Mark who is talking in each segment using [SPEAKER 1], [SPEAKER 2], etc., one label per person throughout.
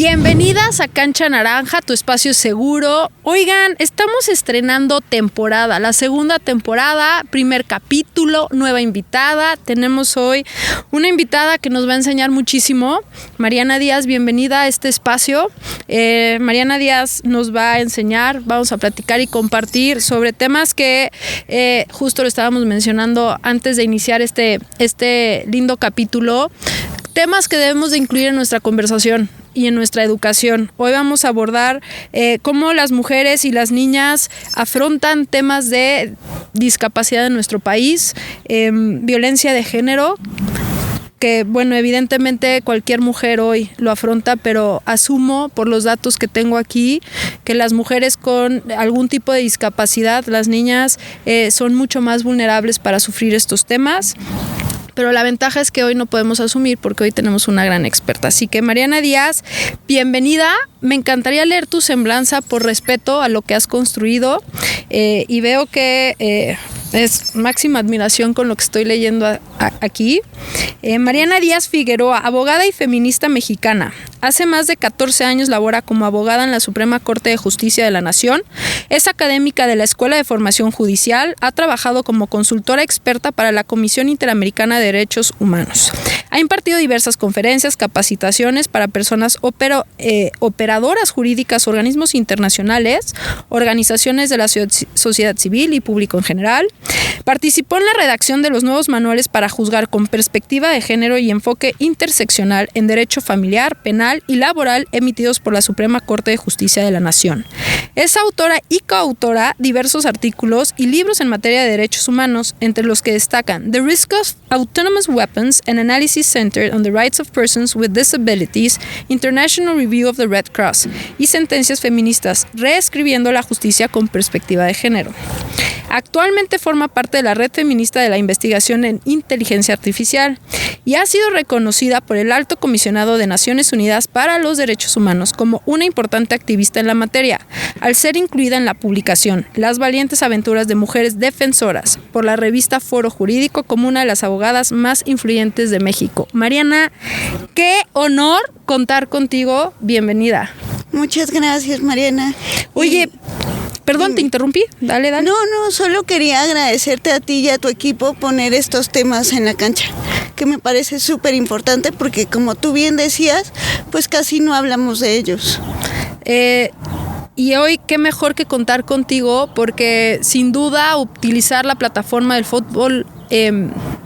[SPEAKER 1] Bienvenidas a Cancha Naranja, tu espacio seguro. Oigan, estamos estrenando temporada, la segunda temporada, primer capítulo, nueva invitada. Tenemos hoy una invitada que nos va a enseñar muchísimo. Mariana Díaz, bienvenida a este espacio. Mariana Díaz nos va a enseñar, vamos a platicar y compartir sobre temas que justo lo estábamos mencionando antes de iniciar este lindo capítulo. Temas que debemos de incluir en nuestra conversación y en nuestra educación. Hoy vamos a abordar cómo las mujeres y las niñas afrontan temas de discapacidad en nuestro país, violencia de género, que bueno, evidentemente cualquier mujer hoy lo afronta, pero asumo por los datos que tengo aquí que las mujeres con algún tipo de discapacidad, las niñas, son mucho más vulnerables para sufrir estos temas. Pero la ventaja es que hoy no podemos asumir porque hoy tenemos una gran experta. Así que Mariana Díaz, bienvenida. Me encantaría leer tu semblanza por respeto a lo que has construido y veo que es máxima admiración con lo que estoy leyendo aquí. Mariana Díaz Figueroa, abogada y feminista mexicana. Hace más de 14 años labora como abogada en la Suprema Corte de Justicia de la Nación. Es académica de la Escuela de Formación Judicial. Ha trabajado como consultora experta para la Comisión Interamericana de Derechos Humanos. Ha impartido diversas conferencias, capacitaciones para personas operadoras jurídicas, organismos internacionales, organizaciones de la sociedad civil y público en general. Participó en la redacción de los nuevos manuales para juzgar con perspectiva de género y enfoque interseccional en derecho familiar, penal y laboral emitidos por la Suprema Corte de Justicia de la Nación. Es autora y coautora de diversos artículos y libros en materia de derechos humanos, entre los que destacan The Risk of Autonomous Weapons, an Analysis Centered on the Rights of Persons with Disabilities, International Review of the Red Cross y Sentencias Feministas, reescribiendo la justicia con perspectiva de género. Actualmente forma parte de la Red Feminista de la Investigación en Inteligencia Artificial y ha sido reconocida por el Alto Comisionado de Naciones Unidas para los Derechos Humanos como una importante activista en la materia, al ser incluida en la publicación Las valientes aventuras de mujeres defensoras por la revista Foro Jurídico como una de las abogadas más influyentes de México. Mariana, qué honor contar contigo. Bienvenida.
[SPEAKER 2] Muchas gracias, Mariana.
[SPEAKER 1] Oye, perdón, te interrumpí. Dale.
[SPEAKER 2] No, solo quería agradecerte a ti y a tu equipo poner estos temas en la cancha, que me parece súper importante porque, como tú bien decías, pues casi no hablamos de ellos.
[SPEAKER 1] Y hoy qué mejor que contar contigo porque sin duda utilizar la plataforma del fútbol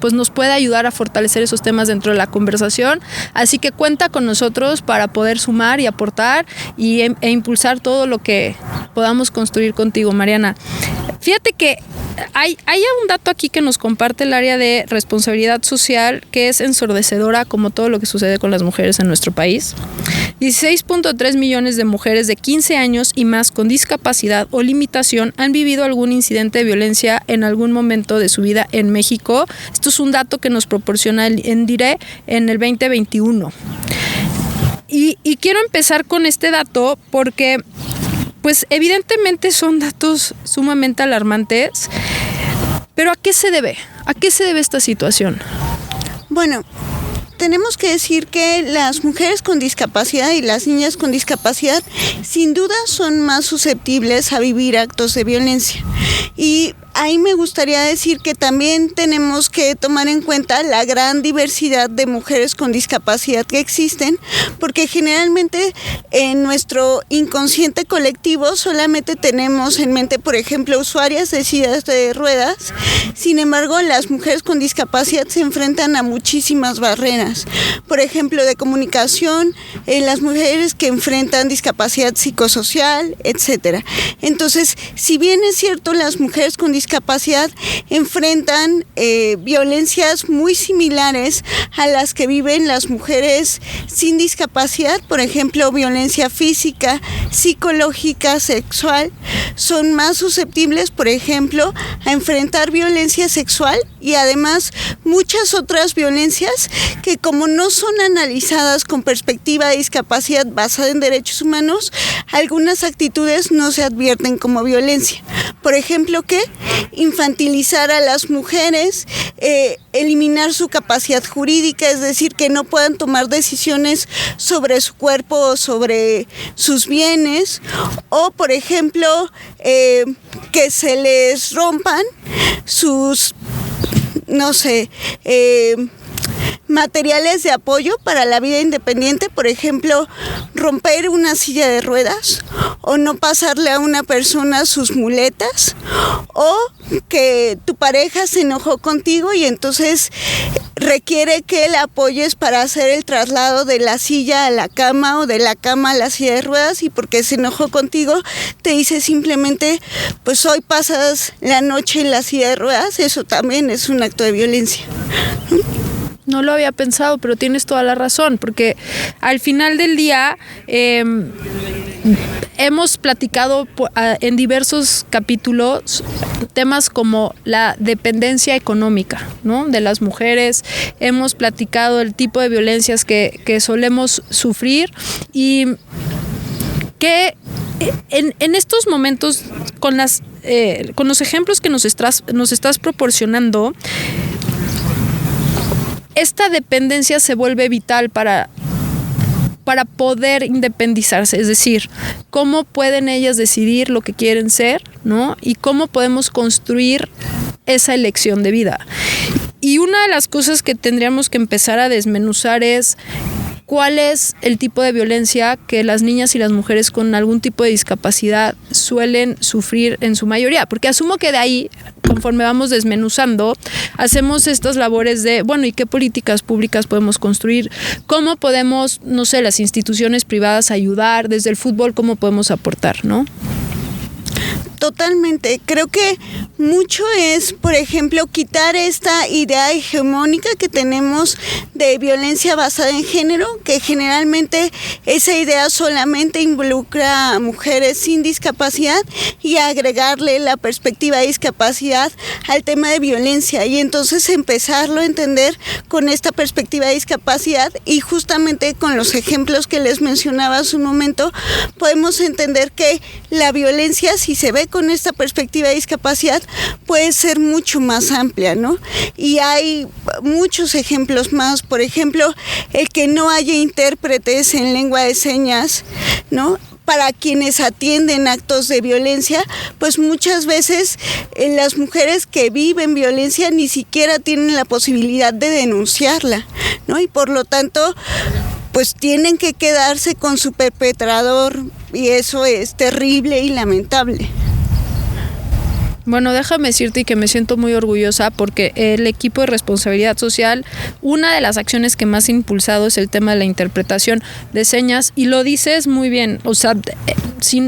[SPEAKER 1] pues nos puede ayudar a fortalecer esos temas dentro de la conversación, así que cuenta con nosotros para poder sumar y aportar e impulsar todo lo que podamos construir contigo, Mariana. Fíjate que hay un dato aquí que nos comparte el área de responsabilidad social que es ensordecedora, como todo lo que sucede con las mujeres en nuestro país. 16.3 millones de mujeres de 15 años y más con discapacidad o limitación han vivido algún incidente de violencia en algún momento de su vida en México. Esto es un dato que nos proporciona el INDIRE en el 2021. Y quiero empezar con este dato porque pues evidentemente son datos sumamente alarmantes, pero ¿a qué se debe? ¿A qué se debe esta situación?
[SPEAKER 2] Bueno, tenemos que decir que las mujeres con discapacidad y las niñas con discapacidad sin duda son más susceptibles a vivir actos de violencia. Y ahí me gustaría decir que también tenemos que tomar en cuenta la gran diversidad de mujeres con discapacidad que existen, porque generalmente en nuestro inconsciente colectivo solamente tenemos en mente, por ejemplo, usuarias de sillas de ruedas. Sin embargo, las mujeres con discapacidad se enfrentan a muchísimas barreras, por ejemplo, de comunicación, las mujeres que enfrentan discapacidad psicosocial, etcétera. Entonces, si bien es cierto, las mujeres con discapacidad enfrentan violencias muy similares a las que viven las mujeres sin discapacidad, por ejemplo, violencia física, psicológica, sexual, son más susceptibles, por ejemplo, a enfrentar violencia sexual y además muchas otras violencias que, como no son analizadas con perspectiva de discapacidad basada en derechos humanos, algunas actitudes no se advierten como violencia. Por ejemplo, infantilizar a las mujeres, eliminar su capacidad jurídica, es decir, que no puedan tomar decisiones sobre su cuerpo o sobre sus bienes, o por ejemplo, que se les rompan sus, no sé, materiales de apoyo para la vida independiente, por ejemplo, romper una silla de ruedas o no pasarle a una persona sus muletas, o que tu pareja se enojó contigo y entonces requiere que la apoyes para hacer el traslado de la silla a la cama o de la cama a la silla de ruedas, y porque se enojó contigo te dice simplemente, pues hoy pasas la noche en la silla de ruedas. Eso también es un acto de violencia.
[SPEAKER 1] No lo había pensado, pero tienes toda la razón, porque al final del día hemos platicado en diversos capítulos temas como la dependencia económica, ¿no?, de las mujeres. Hemos platicado el tipo de violencias que solemos sufrir, y que en estos momentos, con los ejemplos que nos estás proporcionando, esta dependencia se vuelve vital para poder independizarse, es decir, cómo pueden ellas decidir lo que quieren ser, ¿no?, y cómo podemos construir esa elección de vida. Y una de las cosas que tendríamos que empezar a desmenuzar es cuál es el tipo de violencia que las niñas y las mujeres con algún tipo de discapacidad suelen sufrir en su mayoría, porque asumo que de ahí, conforme vamos desmenuzando, hacemos estas labores de, bueno, ¿y qué políticas públicas podemos construir? ¿Cómo podemos, no sé, las instituciones privadas ayudar? Desde el fútbol, ¿cómo podemos aportar, no?
[SPEAKER 2] Totalmente. Creo que mucho es, por ejemplo, quitar esta idea hegemónica que tenemos de violencia basada en género, que generalmente esa idea solamente involucra a mujeres sin discapacidad, y agregarle la perspectiva de discapacidad al tema de violencia, y entonces empezarlo a entender con esta perspectiva de discapacidad, y justamente con los ejemplos que les mencionaba hace un momento, podemos entender que la violencia, si se ve con esta perspectiva de discapacidad, puede ser mucho más amplia, ¿no? Y hay muchos ejemplos más. Por ejemplo, el que no haya intérpretes en lengua de señas, ¿no?, para quienes atienden actos de violencia, pues muchas veces las mujeres que viven violencia ni siquiera tienen la posibilidad de denunciarla, ¿no? Y por lo tanto, pues tienen que quedarse con su perpetrador, y eso es terrible y lamentable.
[SPEAKER 1] Bueno, déjame decirte que me siento muy orgullosa, porque el equipo de responsabilidad social, una de las acciones que más ha impulsado es el tema de la interpretación de señas, y lo dices muy bien. O sea,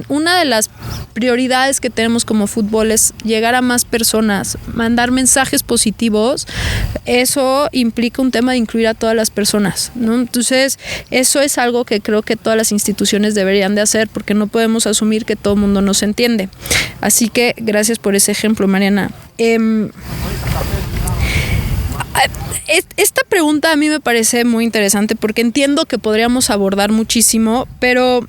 [SPEAKER 1] una de las prioridades que tenemos como fútbol es llegar a más personas, mandar mensajes positivos. Eso implica un tema de incluir a todas las personas, ¿no? Entonces, eso es algo que creo que todas las instituciones deberían de hacer, porque no podemos asumir que todo el mundo nos entiende. Así que gracias por ese ejemplo, Mariana. Esta pregunta a mí me parece muy interesante, porque entiendo que podríamos abordar muchísimo, pero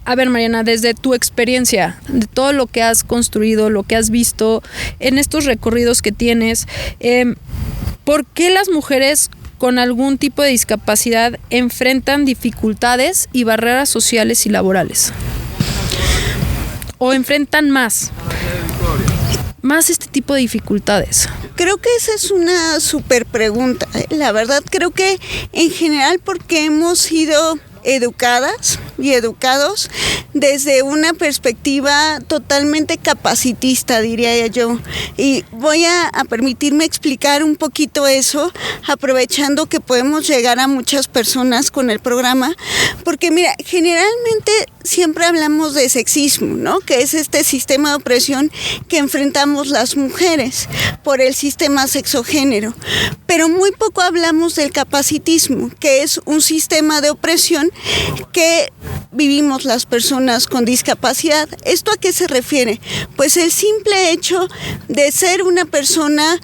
[SPEAKER 1] a ver, Mariana, desde tu experiencia, de todo lo que has construido, lo que has visto en estos recorridos que tienes, ¿por qué las mujeres con algún tipo de discapacidad enfrentan dificultades y barreras sociales y laborales? ¿O enfrentan más este tipo de dificultades?
[SPEAKER 2] Creo que esa es una súper pregunta. La verdad, creo que en general porque hemos sido educadas y educados desde una perspectiva totalmente capacitista, diría yo. Y voy a permitirme explicar un poquito eso, aprovechando que podemos llegar a muchas personas con el programa, porque mira, generalmente siempre hablamos de sexismo, ¿no?, que es este sistema de opresión que enfrentamos las mujeres por el sistema sexogénero, pero muy poco hablamos del capacitismo, que es un sistema de opresión que vivimos las personas con discapacidad. ¿Esto a qué se refiere? Pues el simple hecho de ser una persona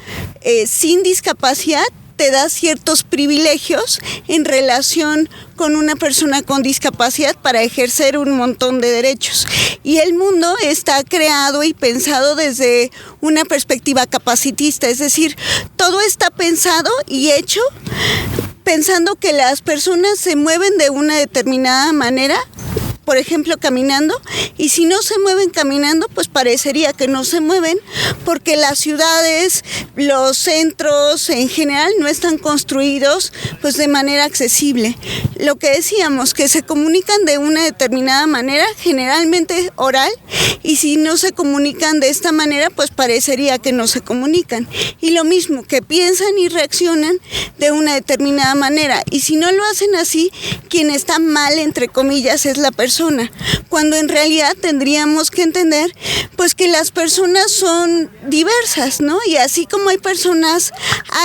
[SPEAKER 2] sin discapacidad te te da ciertos privilegios en relación con una persona con discapacidad para ejercer un montón de derechos. Y el mundo está creado y pensado desde una perspectiva capacitista, es decir, todo está pensado y hecho pensando que las personas se mueven de una determinada manera, por ejemplo, caminando, y si no se mueven caminando, pues parecería que no se mueven, porque las ciudades, los centros en general no están construidos pues de manera accesible. Lo que decíamos, que se comunican de una determinada manera, generalmente oral, y si no se comunican de esta manera, pues parecería que no se comunican. Y lo mismo, que piensan y reaccionan de una determinada manera, y si no lo hacen así, quien está mal, entre comillas, es la persona, cuando en realidad tendríamos que entender pues que las personas son diversas, ¿no? Y así como hay personas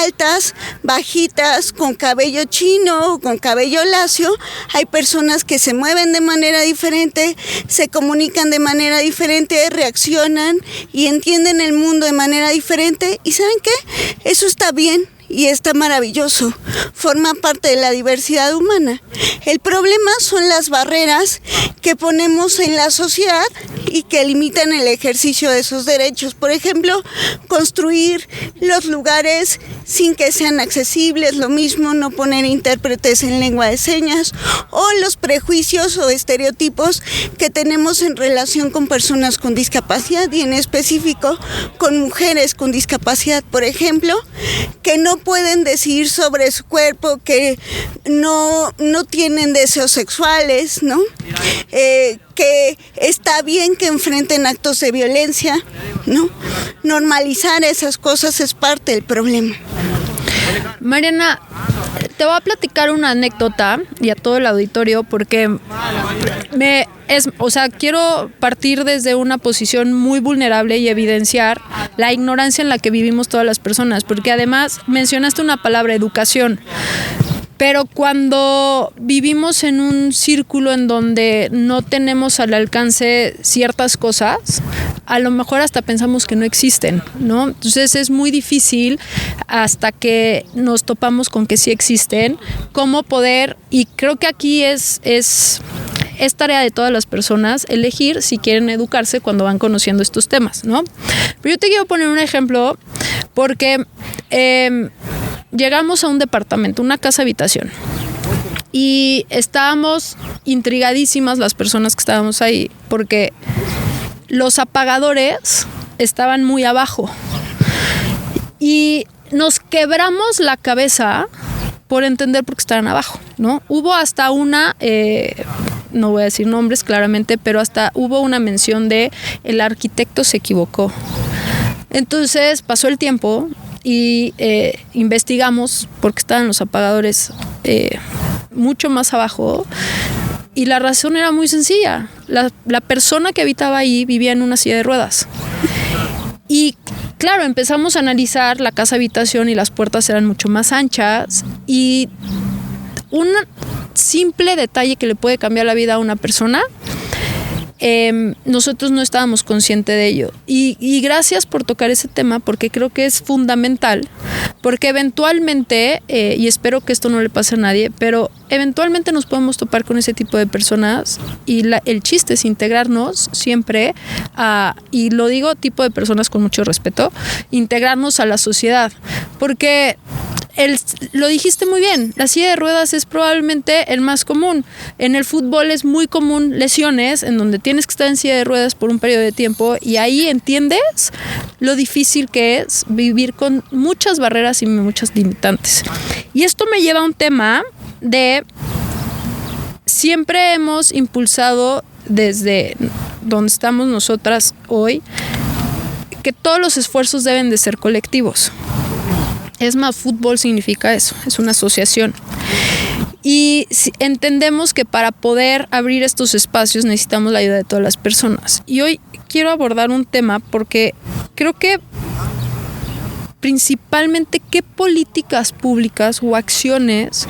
[SPEAKER 2] altas, bajitas, con cabello chino o con cabello lacio, hay personas que se mueven de manera diferente, se comunican de manera diferente, reaccionan y entienden el mundo de manera diferente. ¿Y saben qué? Eso está bien. Y está maravilloso, forma parte de la diversidad humana. El problema son las barreras que ponemos en la sociedad y que limitan el ejercicio de esos derechos. Por ejemplo, construir los lugares sin que sean accesibles, lo mismo, no poner intérpretes en lengua de señas, o los prejuicios o estereotipos que tenemos en relación con personas con discapacidad y en específico con mujeres con discapacidad, por ejemplo, que no pueden decidir sobre su cuerpo, que no tienen deseos sexuales, ¿no? Que está bien que enfrenten actos de violencia, ¿no? Normalizar esas cosas es parte del problema.
[SPEAKER 1] Mariana, te voy a platicar una anécdota y a todo el auditorio porque quiero partir desde una posición muy vulnerable y evidenciar la ignorancia en la que vivimos todas las personas, porque además mencionaste una palabra, educación. Pero cuando vivimos en un círculo en donde no tenemos al alcance ciertas cosas, a lo mejor hasta pensamos que no existen, ¿no? Entonces es muy difícil hasta que nos topamos con que sí existen, cómo poder, y creo que aquí es tarea de todas las personas elegir si quieren educarse cuando van conociendo estos temas, ¿no? Pero yo te quiero poner un ejemplo porque llegamos a un departamento, una casa habitación, y estábamos intrigadísimas las personas que estábamos ahí porque los apagadores estaban muy abajo y nos quebramos la cabeza por entender por qué estaban abajo, ¿no? Hubo hasta una, no voy a decir nombres claramente, pero hasta hubo una mención de el arquitecto se equivocó. Entonces pasó el tiempo y investigamos por qué estaban los apagadores mucho más abajo. Y la razón era muy sencilla. La persona que habitaba ahí vivía en una silla de ruedas. Y claro, empezamos a analizar la casa habitación y las puertas eran mucho más anchas. Y un simple detalle que le puede cambiar la vida a una persona, nosotros no estábamos conscientes de ello. Y gracias por tocar ese tema porque creo que es fundamental. Porque eventualmente, y espero que esto no le pase a nadie, pero eventualmente nos podemos topar con ese tipo de personas y el chiste es integrarnos siempre y lo digo tipo de personas con mucho respeto, integrarnos a la sociedad. Porque lo dijiste muy bien, la silla de ruedas es probablemente el más común. En el fútbol es muy común lesiones en donde tienes que estar en silla de ruedas por un periodo de tiempo y ahí entiendes lo difícil que es vivir con muchas barreras y muchas limitantes. Y esto me lleva a un tema de siempre hemos impulsado desde donde estamos nosotras hoy que todos los esfuerzos deben de ser colectivos. Es más, fútbol significa eso, es una asociación. Y entendemos que para poder abrir estos espacios necesitamos la ayuda de todas las personas. Y hoy quiero abordar un tema porque creo que principalmente qué políticas públicas o acciones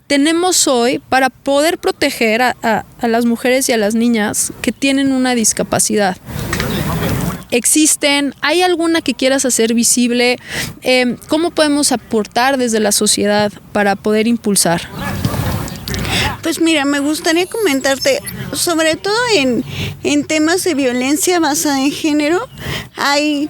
[SPEAKER 1] tenemos hoy para poder proteger a las mujeres y a las niñas que tienen una discapacidad. ¿Existen? ¿Hay alguna que quieras hacer visible? ¿Cómo podemos aportar desde la sociedad para poder impulsar?
[SPEAKER 2] Pues mira, me gustaría comentarte, sobre todo en temas de violencia basada en género, hay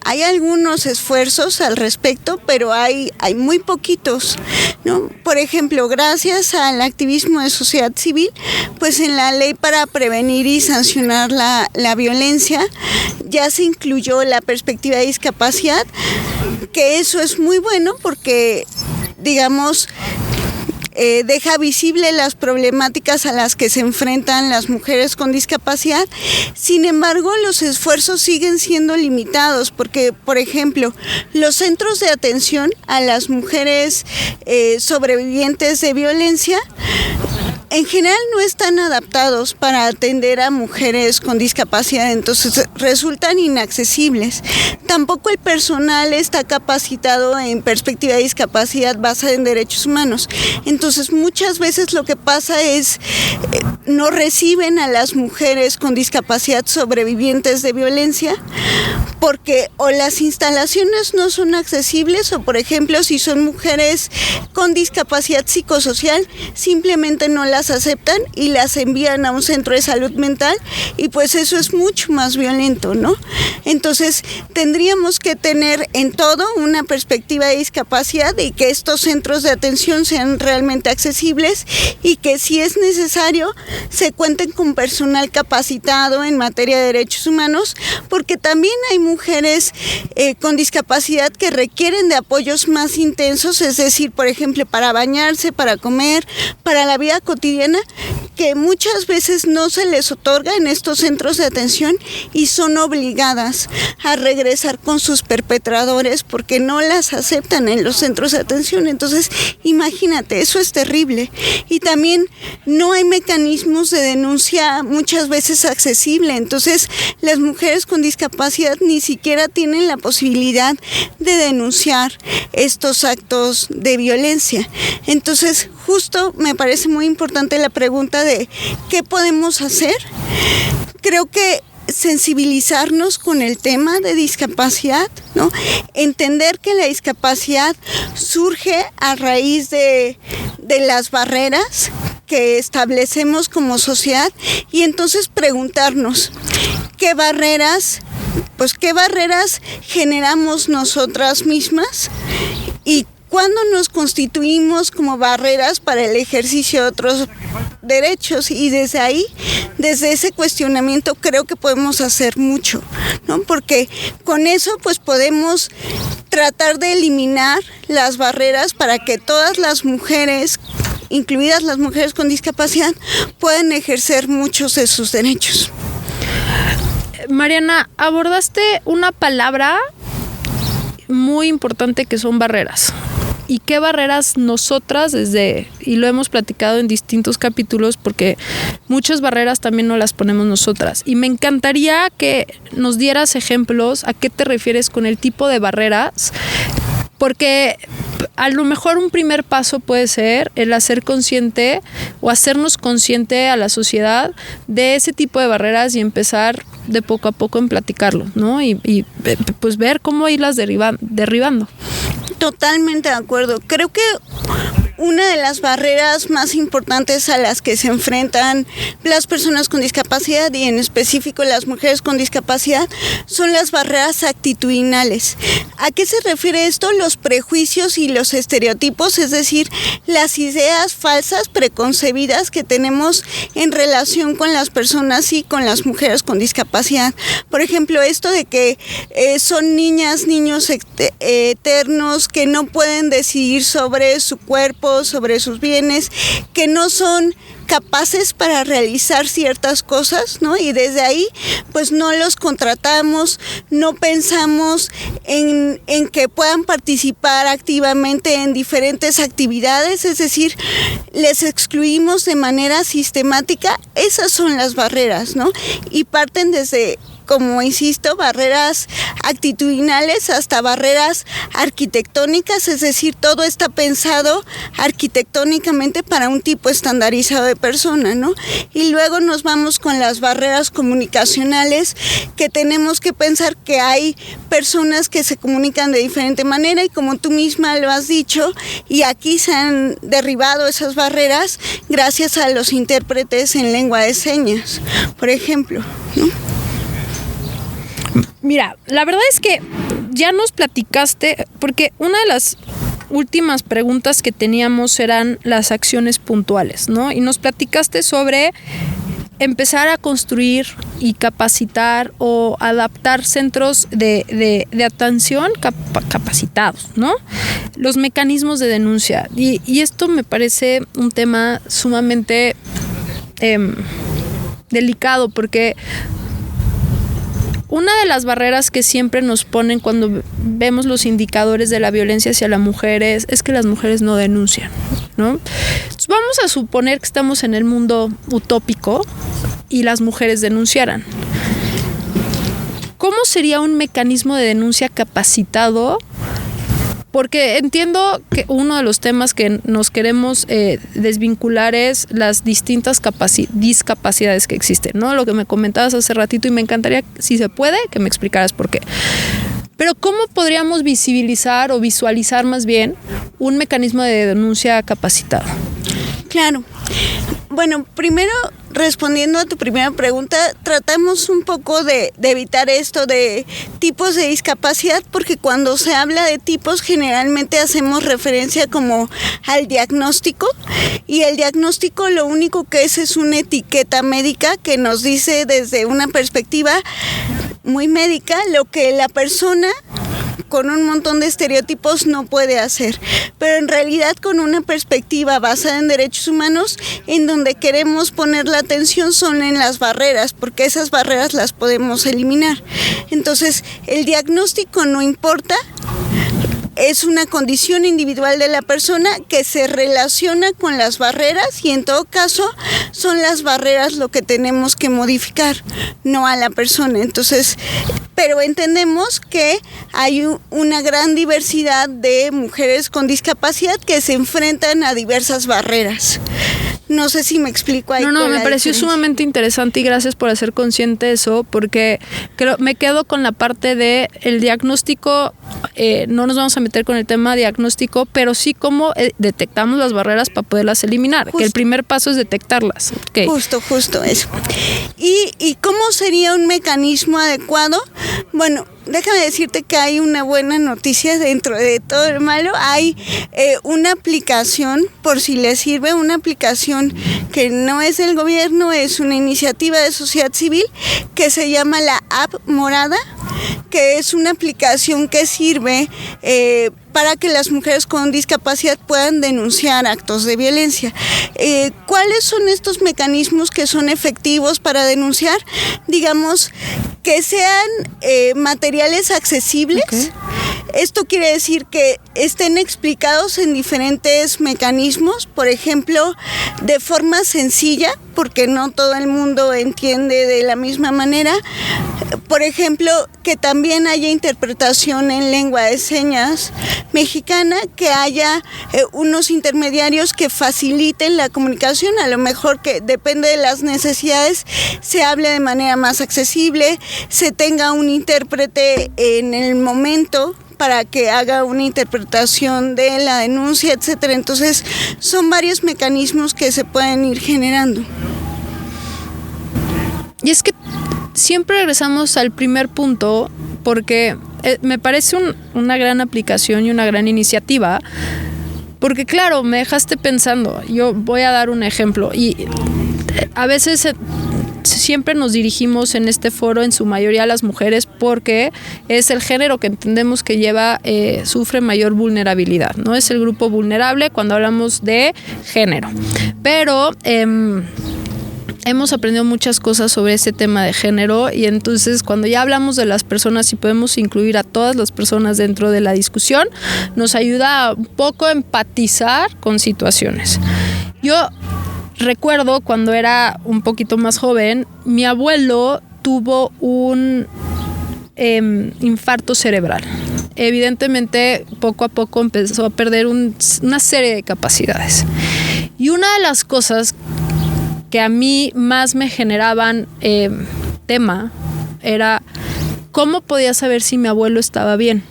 [SPEAKER 2] algunos esfuerzos al respecto, pero hay muy poquitos, ¿no? Por ejemplo, gracias al activismo de sociedad civil, pues en la ley para prevenir y sancionar la violencia ya se incluyó la perspectiva de discapacidad, que eso es muy bueno porque, digamos, deja visible las problemáticas a las que se enfrentan las mujeres con discapacidad. Sin embargo, los esfuerzos siguen siendo limitados porque, por ejemplo, los centros de atención a las mujeres sobrevivientes de violencia en general no están adaptados para atender a mujeres con discapacidad, entonces resultan inaccesibles. Tampoco el personal está capacitado en perspectiva de discapacidad basada en derechos humanos. Entonces muchas veces lo que pasa es no reciben a las mujeres con discapacidad sobrevivientes de violencia porque o las instalaciones no son accesibles o, por ejemplo, si son mujeres con discapacidad psicosocial, simplemente no las aceptan y las envían a un centro de salud mental y pues eso es mucho más violento, ¿no? Entonces tendríamos que tener en todo una perspectiva de discapacidad y que estos centros de atención sean realmente accesibles y que si es necesario se cuenten con personal capacitado en materia de derechos humanos, porque también hay mujeres con discapacidad que requieren de apoyos más intensos, es decir, por ejemplo, para bañarse, para comer, para la vida cotidiana, que muchas veces no se les otorga en estos centros de atención y son obligadas a regresar con sus perpetradores porque no las aceptan en los centros de atención. Entonces, imagínate, eso es terrible. Y también no hay mecanismos de denuncia muchas veces accesible. Entonces, las mujeres con discapacidad ni siquiera tienen la posibilidad de denunciar estos actos de violencia. Entonces, justo me parece muy importante la pregunta de ¿qué podemos hacer? Creo que sensibilizarnos con el tema de discapacidad, ¿no? Entender que la discapacidad surge a raíz de las barreras que establecemos como sociedad y entonces preguntarnos ¿qué barreras generamos nosotras mismas? Y ¿cuándo nos constituimos como barreras para el ejercicio de otros derechos? Y desde ahí, desde ese cuestionamiento, creo que podemos hacer mucho, ¿no? Porque con eso pues podemos tratar de eliminar las barreras para que todas las mujeres, incluidas las mujeres con discapacidad, puedan ejercer muchos de sus derechos.
[SPEAKER 1] Mariana, abordaste una palabra muy importante que son barreras. ¿Y qué barreras nosotras y lo hemos platicado en distintos capítulos porque muchas barreras también no las ponemos nosotras? Y me encantaría que nos dieras ejemplos a qué te refieres con el tipo de barreras, porque a lo mejor un primer paso puede ser el hacer consciente o hacernos consciente a la sociedad de ese tipo de barreras y empezar de poco a poco en platicarlo, ¿no? Y pues ver cómo irlas derribando.
[SPEAKER 2] Totalmente de acuerdo. Creo que una de las barreras más importantes a las que se enfrentan las personas con discapacidad y en específico las mujeres con discapacidad son las barreras actitudinales. ¿A qué se refiere esto? Los prejuicios y los estereotipos, es decir, las ideas falsas preconcebidas que tenemos en relación con las personas y con las mujeres con discapacidad. Por ejemplo, esto de que son niños eternos que no pueden decidir sobre su cuerpo, sobre sus bienes, que no son capaces para realizar ciertas cosas, ¿no? Y desde ahí, pues no los contratamos, no pensamos en que puedan participar activamente en diferentes actividades, es decir, les excluimos de manera sistemática. Esas son las barreras, ¿no? Y parten desde como insisto, barreras actitudinales hasta barreras arquitectónicas, es decir, todo está pensado arquitectónicamente para un tipo estandarizado de persona, ¿no? Y luego nos vamos con las barreras comunicacionales, que tenemos que pensar que hay personas que se comunican de diferente manera y como tú misma lo has dicho, y aquí se han derribado esas barreras gracias a los intérpretes en lengua de señas, por ejemplo, ¿no?
[SPEAKER 1] Mira, la verdad es que ya nos platicaste, porque una de las últimas preguntas que teníamos eran las acciones puntuales, ¿no? Y nos platicaste sobre empezar a construir y capacitar o adaptar centros de atención capacitados, ¿no? Los mecanismos de denuncia. Y esto me parece un tema sumamente delicado, porque una de las barreras que siempre nos ponen cuando vemos los indicadores de la violencia hacia las mujeres es que las mujeres no denuncian, ¿no? Entonces vamos a suponer que estamos en el mundo utópico y las mujeres denunciaran. ¿Cómo sería un mecanismo de denuncia capacitado? Porque entiendo que uno de los temas que nos queremos desvincular es las distintas discapacidades que existen, ¿no? Lo que me comentabas hace ratito, y me encantaría, si se puede, que me explicaras por qué. Pero ¿cómo podríamos visibilizar o visualizar más bien un mecanismo de denuncia capacitado?
[SPEAKER 2] Claro. Bueno, primero, respondiendo a tu primera pregunta, tratamos un poco de evitar esto de tipos de discapacidad, porque cuando se habla de tipos generalmente hacemos referencia como al diagnóstico, y el diagnóstico lo único que es una etiqueta médica que nos dice desde una perspectiva muy médica lo que la persona con un montón de estereotipos no puede hacer, pero en realidad con una perspectiva basada en derechos humanos, en donde queremos poner la atención son en las barreras, porque esas barreras las podemos eliminar. Entonces, el diagnóstico no importa, es una condición individual de la persona que se relaciona con las barreras, y en todo caso son las barreras lo que tenemos que modificar, no a la persona. Entonces, pero entendemos que hay una gran diversidad de mujeres con discapacidad que se enfrentan a diversas barreras. No sé si me explico ahí.
[SPEAKER 1] No, me pareció sumamente interesante y gracias por hacer consciente eso, porque me quedo con la parte de el diagnóstico. No nos vamos a meter con el tema diagnóstico, pero sí cómo detectamos las barreras para poderlas eliminar. Justo. Que el primer paso es detectarlas. Okay.
[SPEAKER 2] Justo eso. ¿Y cómo sería un mecanismo adecuado? Bueno, déjame decirte que hay una buena noticia dentro de todo el malo. Hay una aplicación, por si les sirve, una aplicación que no es del gobierno, es una iniciativa de sociedad civil que se llama la App Morada, que es una aplicación que sirve para que las mujeres con discapacidad puedan denunciar actos de violencia. ¿Cuáles son estos mecanismos que son efectivos para denunciar? Digamos, que sean materiales accesibles. Okay. Esto quiere decir que estén explicados en diferentes mecanismos, por ejemplo, de forma sencilla, porque no todo el mundo entiende de la misma manera. Por ejemplo, que también haya interpretación en lengua de señas mexicana, que haya unos intermediarios que faciliten la comunicación, a lo mejor que depende de las necesidades, se hable de manera más accesible, se tenga un intérprete en el momento para que haga una interpretación de la denuncia, etcétera. Entonces, son varios mecanismos que se pueden ir generando.
[SPEAKER 1] Y es que siempre regresamos al primer punto, porque me parece una gran aplicación y una gran iniciativa, porque claro, me dejaste pensando. Yo voy a dar un ejemplo, y a veces siempre nos dirigimos en este foro en su mayoría a las mujeres porque es el género que entendemos que sufre mayor vulnerabilidad, ¿no? Es el grupo vulnerable cuando hablamos de género, pero hemos aprendido muchas cosas sobre ese tema de género, y entonces cuando ya hablamos de las personas y podemos incluir a todas las personas dentro de la discusión, nos ayuda un poco a empatizar con situaciones. Yo recuerdo cuando era un poquito más joven, mi abuelo tuvo un infarto cerebral. Evidentemente, poco a poco empezó a perder una serie de capacidades. Y una de las cosas que a mí más me generaban tema era cómo podía saber si mi abuelo estaba bien.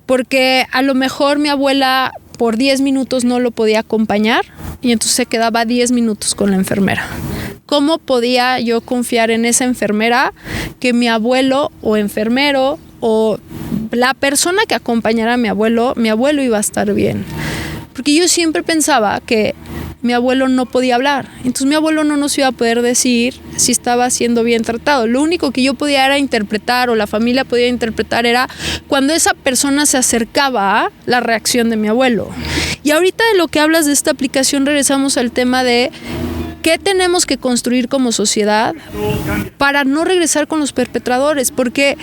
[SPEAKER 1] Porque a lo mejor mi abuela por 10 minutos no lo podía acompañar y entonces se quedaba 10 minutos con la enfermera. ¿Cómo podía yo confiar en esa enfermera que mi abuelo o enfermero o la persona que acompañara a mi abuelo iba a estar bien? Porque yo siempre pensaba que mi abuelo no podía hablar, entonces mi abuelo no nos iba a poder decir si estaba siendo bien tratado. Lo único que yo podía era interpretar, o la familia podía interpretar, era cuando esa persona se acercaba a la reacción de mi abuelo. Y ahorita de lo que hablas de esta aplicación, regresamos al tema de ¿qué tenemos que construir como sociedad para no regresar con los perpetradores? Porque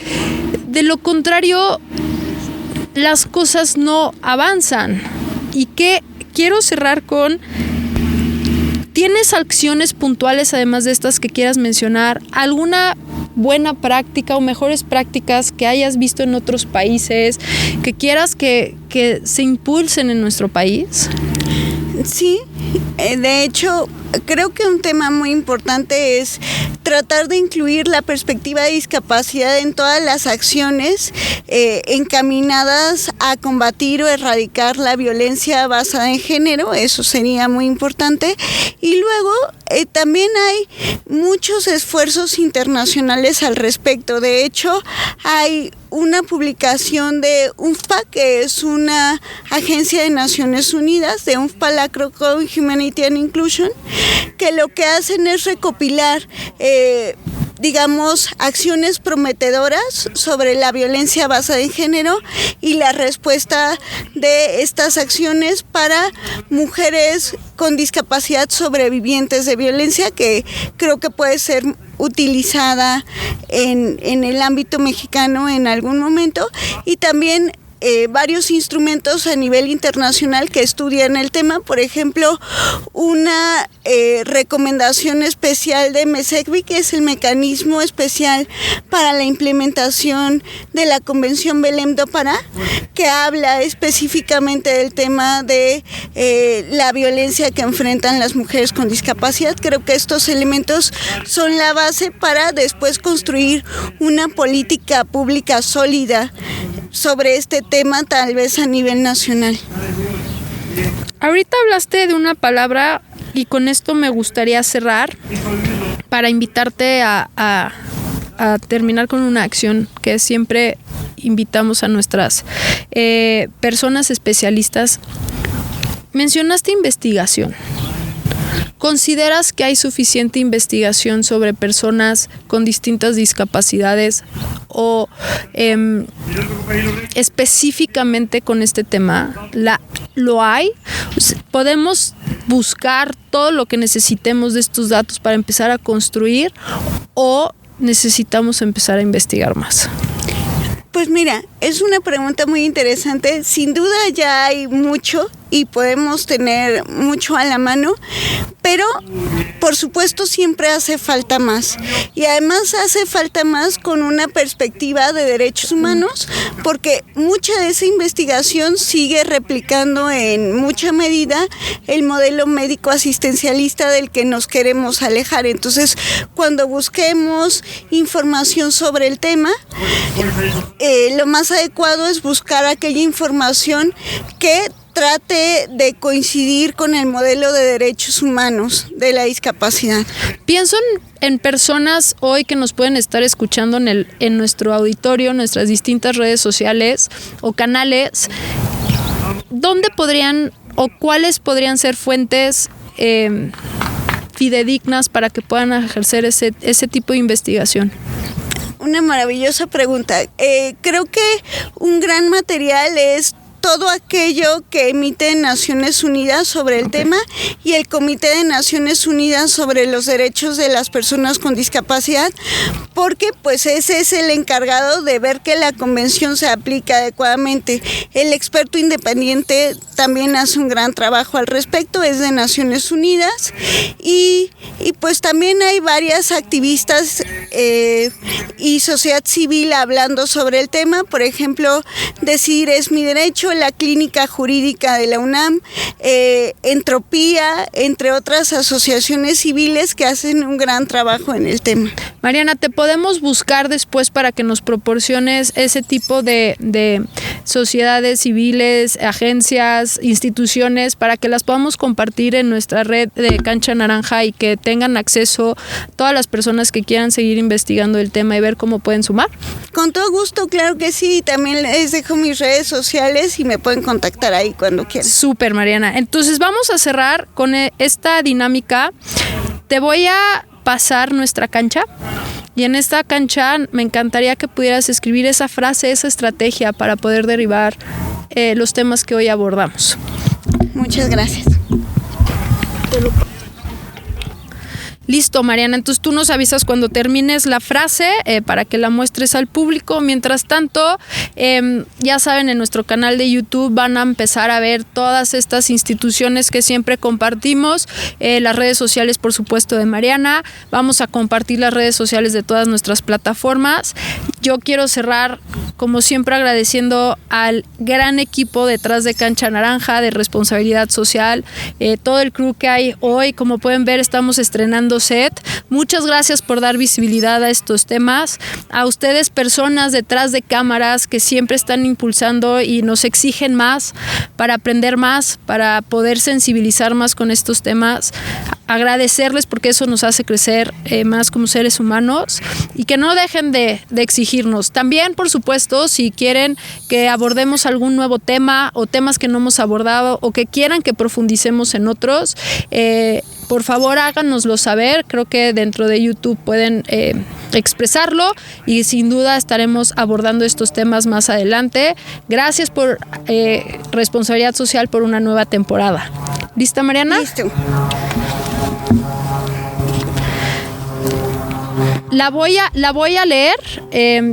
[SPEAKER 1] de lo contrario, las cosas no avanzan. Y que quiero cerrar con, ¿tienes acciones puntuales además de estas que quieras mencionar? ¿Alguna buena práctica o mejores prácticas que hayas visto en otros países que quieras que se impulsen en nuestro país?
[SPEAKER 2] Sí, de hecho, creo que un tema muy importante es tratar de incluir la perspectiva de discapacidad en todas las acciones encaminadas a combatir o erradicar la violencia basada en género. Eso sería muy importante. Y luego también hay muchos esfuerzos internacionales al respecto. De hecho, hay una publicación de UNFPA, que es una agencia de Naciones Unidas, de UNFPA Lacroix Humanity and Inclusion, que lo que hacen es recopilar acciones prometedoras sobre la violencia basada en género y la respuesta de estas acciones para mujeres con discapacidad sobrevivientes de violencia, que creo que puede ser utilizada en el ámbito mexicano en algún momento, y también varios instrumentos a nivel internacional que estudian el tema. Por ejemplo, una recomendación especial de MESECVI, que es el mecanismo especial para la implementación de la Convención Belém do Pará, que habla específicamente del tema de la violencia que enfrentan las mujeres con discapacidad. Creo que estos elementos son la base para después construir una política pública sólida sobre este tema, tal vez a nivel nacional.
[SPEAKER 1] Ahorita hablaste de una palabra y con esto me gustaría cerrar para invitarte a terminar con una acción que siempre invitamos a nuestras personas especialistas. Mencionaste investigación. ¿Consideras que hay suficiente investigación sobre personas con distintas discapacidades o específicamente con este tema? ¿Lo hay? ¿Podemos buscar todo lo que necesitemos de estos datos para empezar a construir o necesitamos empezar a investigar más?
[SPEAKER 2] Pues mira, es una pregunta muy interesante. Sin duda ya hay mucho y podemos tener mucho a la mano, pero por supuesto siempre hace falta más. Y además hace falta más con una perspectiva de derechos humanos, porque mucha de esa investigación sigue replicando en mucha medida el modelo médico asistencialista del que nos queremos alejar. Entonces, cuando busquemos información sobre el tema, lo más adecuado es buscar aquella información que trate de coincidir con el modelo de derechos humanos de la discapacidad.
[SPEAKER 1] Pienso en personas hoy que nos pueden estar escuchando en nuestro auditorio, en nuestras distintas redes sociales o canales. ¿Dónde podrían o cuáles podrían ser fuentes fidedignas para que puedan ejercer ese tipo de investigación?
[SPEAKER 2] Una maravillosa pregunta. Creo que un gran material es todo aquello que emite Naciones Unidas sobre el tema y el Comité de Naciones Unidas sobre los derechos de las personas con discapacidad, porque pues ese es el encargado de ver que la convención se aplica adecuadamente. El experto independiente también hace un gran trabajo al respecto, es de Naciones Unidas, y pues también hay varias activistas y sociedad civil hablando sobre el tema. Por ejemplo, Decidir es mi derecho, la Clínica Jurídica de la UNAM, Entropía, entre otras asociaciones civiles que hacen un gran trabajo en el tema.
[SPEAKER 1] Mariana, ¿te podemos buscar después para que nos proporciones ese tipo de sociedades civiles, agencias, instituciones, para que las podamos compartir en nuestra red de Cancha Naranja y que tengan acceso todas las personas que quieran seguir investigando el tema y ver cómo pueden sumar?
[SPEAKER 2] Con todo gusto, claro que sí. También les dejo mis redes sociales y me pueden contactar ahí cuando quieran.
[SPEAKER 1] Súper, Mariana. Entonces vamos a cerrar con esta dinámica. Te voy a pasar nuestra cancha y en esta cancha me encantaría que pudieras escribir esa frase, esa estrategia para poder derribar los temas que hoy abordamos.
[SPEAKER 2] Muchas gracias.
[SPEAKER 1] Listo, Mariana, entonces tú nos avisas cuando termines la frase para que la muestres al público. Mientras tanto, ya saben, en nuestro canal de YouTube van a empezar a ver todas estas instituciones que siempre compartimos, las redes sociales, por supuesto, de Mariana. Vamos a compartir las redes sociales de todas nuestras plataformas. Yo quiero cerrar, como siempre, agradeciendo al gran equipo detrás de Cancha Naranja, de Responsabilidad Social, todo el crew que hay hoy. Como pueden ver, estamos estrenando set. Muchas gracias por dar visibilidad a estos temas. A ustedes, personas detrás de cámaras que siempre están impulsando y nos exigen más para aprender más, para poder sensibilizar más con estos temas. Agradecerles porque eso nos hace crecer más como seres humanos y que no dejen de exigirnos. También, por supuesto, si quieren que abordemos algún nuevo tema o temas que no hemos abordado o que quieran que profundicemos en otros, por favor háganoslo saber. Creo que dentro de YouTube pueden expresarlo y sin duda estaremos abordando estos temas más adelante. Gracias por Responsabilidad Social por una nueva temporada. ¿Lista, Mariana?
[SPEAKER 2] Listo.
[SPEAKER 1] La voy a leer.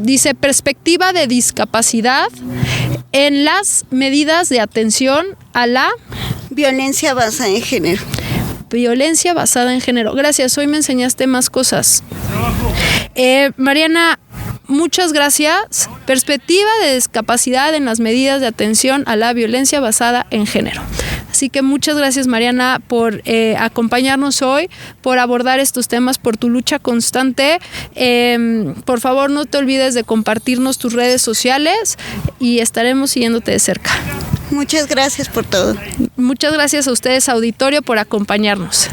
[SPEAKER 1] Dice: perspectiva de discapacidad en las medidas de atención a la
[SPEAKER 2] violencia basada en género.
[SPEAKER 1] Violencia basada en género. Gracias, hoy me enseñaste más cosas. Mariana, muchas gracias. Perspectiva de discapacidad en las medidas de atención a la violencia basada en género. Así que muchas gracias, Mariana, por acompañarnos hoy, por abordar estos temas, por tu lucha constante. Por favor, no te olvides de compartirnos tus redes sociales y estaremos siguiéndote de cerca.
[SPEAKER 2] Muchas gracias por todo.
[SPEAKER 1] Muchas gracias a ustedes, auditorio, por acompañarnos.